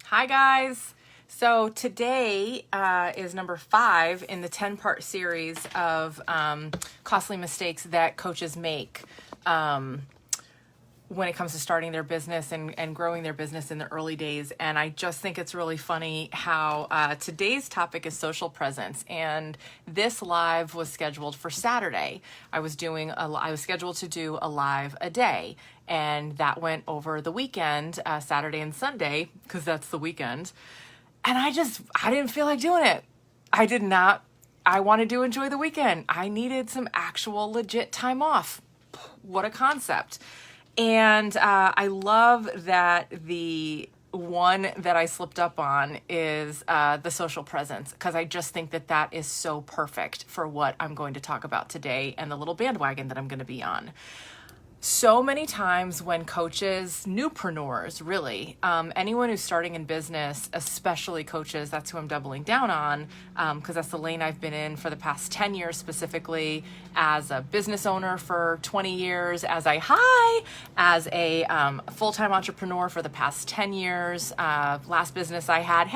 Hi guys. So today is number 5 in the 10-part series of costly mistakes that coaches make when it comes to starting their business and growing their business in the early days. And I just think it's really funny how today's topic is social presence. And this live was scheduled for Saturday. I was scheduled to do a live a day. And that went over the weekend, Saturday and Sunday, because that's the weekend. And I didn't feel like doing it. I did not. I wanted to enjoy the weekend. I needed some actual legit time off. What a concept. And I love that the one that I slipped up on is the social presence, because I just think that that is so perfect for what I'm going to talk about today and the little bandwagon that I'm going to be on. So many times when coaches, newpreneurs, really, anyone who's starting in business, especially coaches, that's who I'm doubling down on, because that's the lane I've been in for the past 10 years specifically, as a business owner for 20 years, as a full-time entrepreneur for the past 10 years. Last business I had,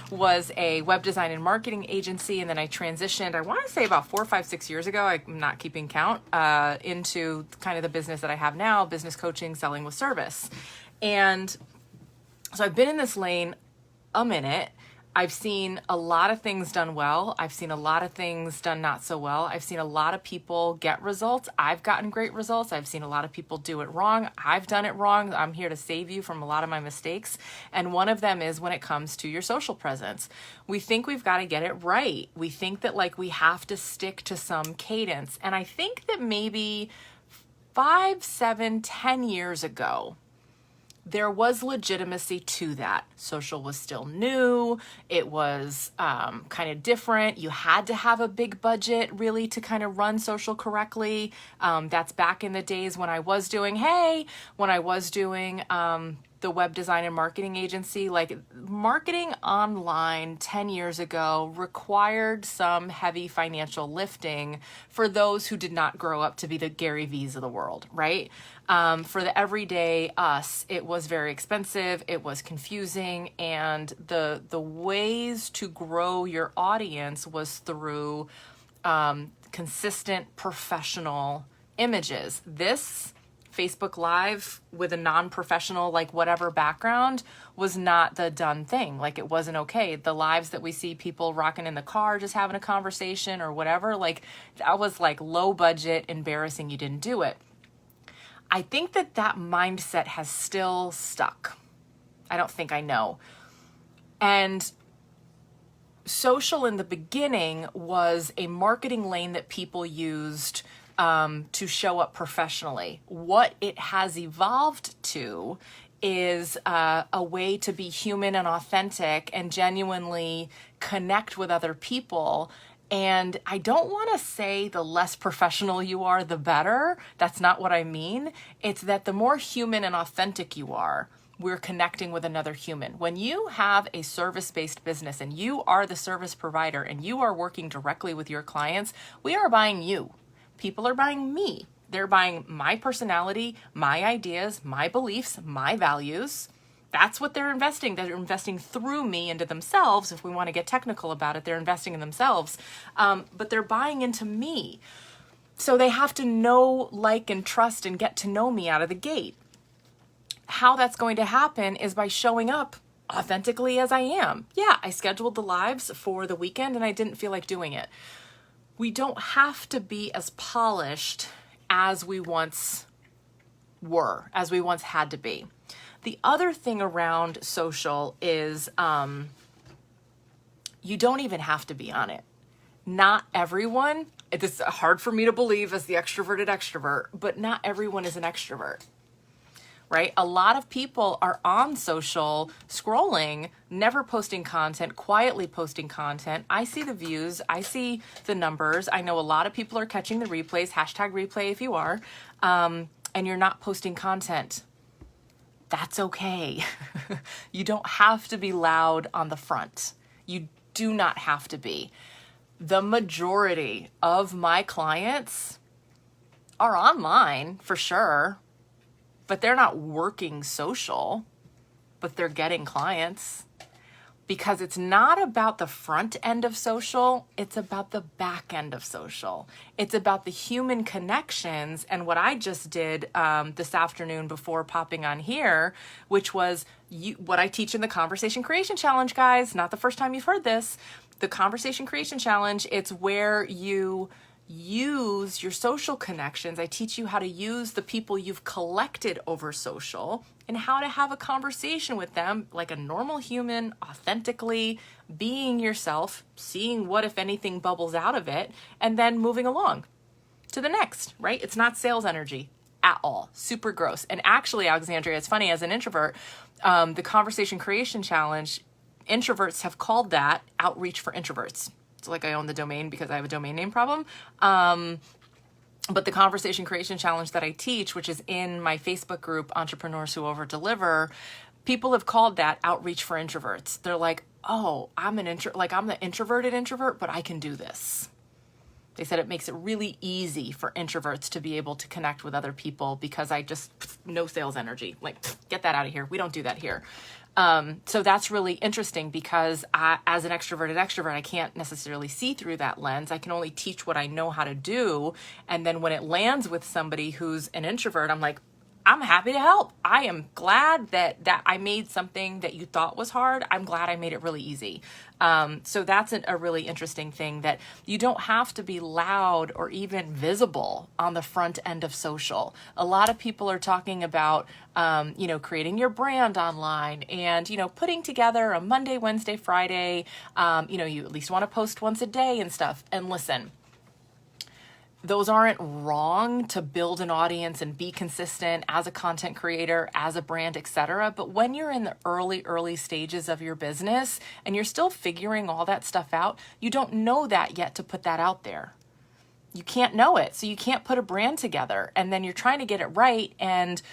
was a web design and marketing agency, and then I transitioned, I want to say about 4, 5, 6 years ago, I'm not keeping count, into kind of the business that I have now, business coaching, selling with service. And so I've been in this lane a minute. I've seen a lot of things done well. I've seen a lot of things done not so well. I've seen a lot of people get results. I've gotten great results. I've seen a lot of people do it wrong. I've done it wrong. I'm here to save you from a lot of my mistakes. And one of them is when it comes to your social presence. We think we've got to get it right. We think that we have to stick to some cadence. And I think that maybe 5, 7, 10 years ago, there was legitimacy to that. Social was still new. It was kind of different. You had to have a big budget really to kind of run social correctly. That's back in the days when I was doing the web design and marketing agency. Marketing online 10 years ago required some heavy financial lifting for those who did not grow up to be the Gary V's of the world, right? For the everyday us, it was very expensive, it was confusing, and the ways to grow your audience was through consistent professional images. This Facebook Live with a non-professional, whatever background was not the done thing. It wasn't okay. The lives that we see people rocking in the car, just having a conversation or whatever, that was low budget, embarrassing, you didn't do it. I think that mindset has still stuck. I don't think I know. And social in the beginning was a marketing lane that people used to show up professionally. What it has evolved to is a way to be human and authentic and genuinely connect with other people. And I don't want to say the less professional you are, the better. That's not what I mean. It's that the more human and authentic you are, we're connecting with another human. When you have a service-based business and you are the service provider and you are working directly with your clients, we are buying you. People are buying me. They're buying my personality, my ideas, my beliefs, my values. That's what they're investing. They're investing through me into themselves. If we want to get technical about it, they're investing in themselves. But they're buying into me. So they have to know, like, and trust and get to know me out of the gate. How that's going to happen is by showing up authentically as I am. Yeah, I scheduled the lives for the weekend and I didn't feel like doing it. We don't have to be as polished as we once were, as we once had to be. The other thing around social is you don't even have to be on it. Not everyone, it's hard for me to believe as the extroverted extrovert, but not everyone is an extrovert. Right? A lot of people are on social, scrolling, never posting content, quietly posting content. I see the views. I see the numbers. I know a lot of people are catching the replays, #replay if you are, and you're not posting content. That's okay. You don't have to be loud on the front. You do not have to be. The majority of my clients are online for sure, but they're not working social. but they're getting clients. Because it's not about the front end of social, it's about the back end of social. It's about the human connections. And what I just did this afternoon before popping on here, which was what I teach in the Conversation Creation Challenge, guys. Not the first time you've heard this. The Conversation Creation Challenge, it's where you use your social connections. I teach you how to use the people you've collected over social and how to have a conversation with them like a normal human, authentically being yourself, seeing what, if anything, bubbles out of it, and then moving along to the next, right? It's not sales energy at all. Super gross. And actually, Alexandria, it's funny, as an introvert, the Conversation Creation Challenge, introverts have called that outreach for introverts. It's like I own the domain because I have a domain name problem. But the Conversation Creation Challenge that I teach, which is in my Facebook group, Entrepreneurs Who Overdeliver, people have called that outreach for introverts. They're like, oh, I'm the introverted introvert, but I can do this. They said it makes it really easy for introverts to be able to connect with other people because no sales energy. Like, get that out of here. We don't do that here. So that's really interesting because as an extroverted extrovert, I can't necessarily see through that lens. I can only teach what I know how to do. And then when it lands with somebody who's an introvert, I'm like, I'm happy to help. I am glad that I made something that you thought was hard. I'm glad I made it really easy. So that's a really interesting thing, that you don't have to be loud or even visible on the front end of social. A lot of people are talking about, creating your brand online and, putting together a Monday, Wednesday, Friday, you at least want to post once a day and stuff. And listen, those aren't wrong to build an audience and be consistent as a content creator, as a brand, etc. But when you're in the early stages of your business and you're still figuring all that stuff out, you don't know that yet to put that out there. You can't know it. So you can't put a brand together, and then you're trying to get it right. And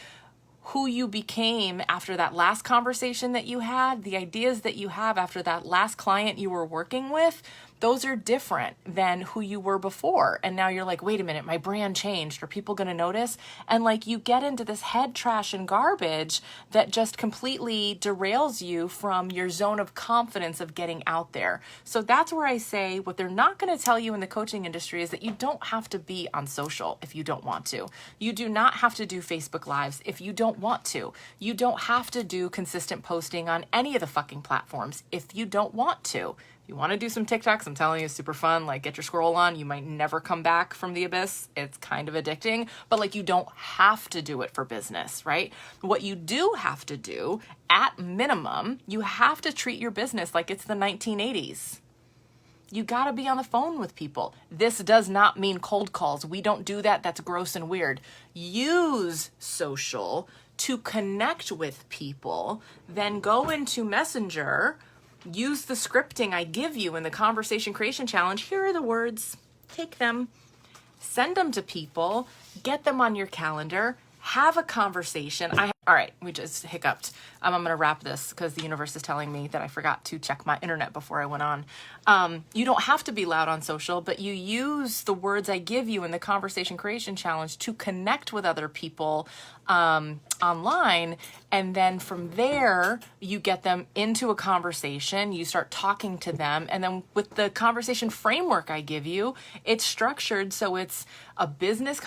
who you became after that last conversation that you had, the ideas that you have after that last client you were working with, those are different than who you were before. And now you're like, wait a minute, my brand changed. Are people going to notice? And like, you get into this head trash and garbage that just completely derails you from your zone of confidence of getting out there. So that's where I say what they're not going to tell you in the coaching industry is that you don't have to be on social if you don't want to. You do not have to do Facebook Lives if you don't want to. You don't have to do consistent posting on any of the fucking platforms if you don't want to. If you want to do some TikToks, I'm telling you, it's super fun. Like, get your scroll on. You might never come back from the abyss. It's kind of addicting, but like, you don't have to do it for business, right? What you do have to do, at minimum, you have to treat your business like it's the 1980s. You got to be on the phone with people. This does not mean cold calls. We don't do that. That's gross and weird. Use social to connect with people, then go into Messenger. Use the scripting I give you in the Conversation Creation Challenge. Here are the words. Take them, send them to people, get them on your calendar, have a conversation. All right, we just hiccuped. I'm going to wrap this because the universe is telling me that I forgot to check my internet before I went on. You don't have to be loud on social, but you use the words I give you in the Conversation Creation Challenge to connect with other people online. And then from there, you get them into a conversation. You start talking to them. And then with the conversation framework I give you, it's structured so it's a business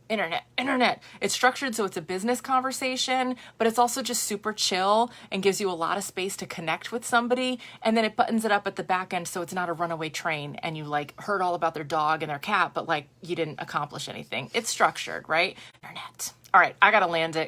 Internet. It's structured so it's a business conversation, but it's also just super chill and gives you a lot of space to connect with somebody. And then it buttons it up at the back end so it's not a runaway train and you like heard all about their dog and their cat, but like you didn't accomplish anything. It's structured, right? Internet. All right, I gotta land it.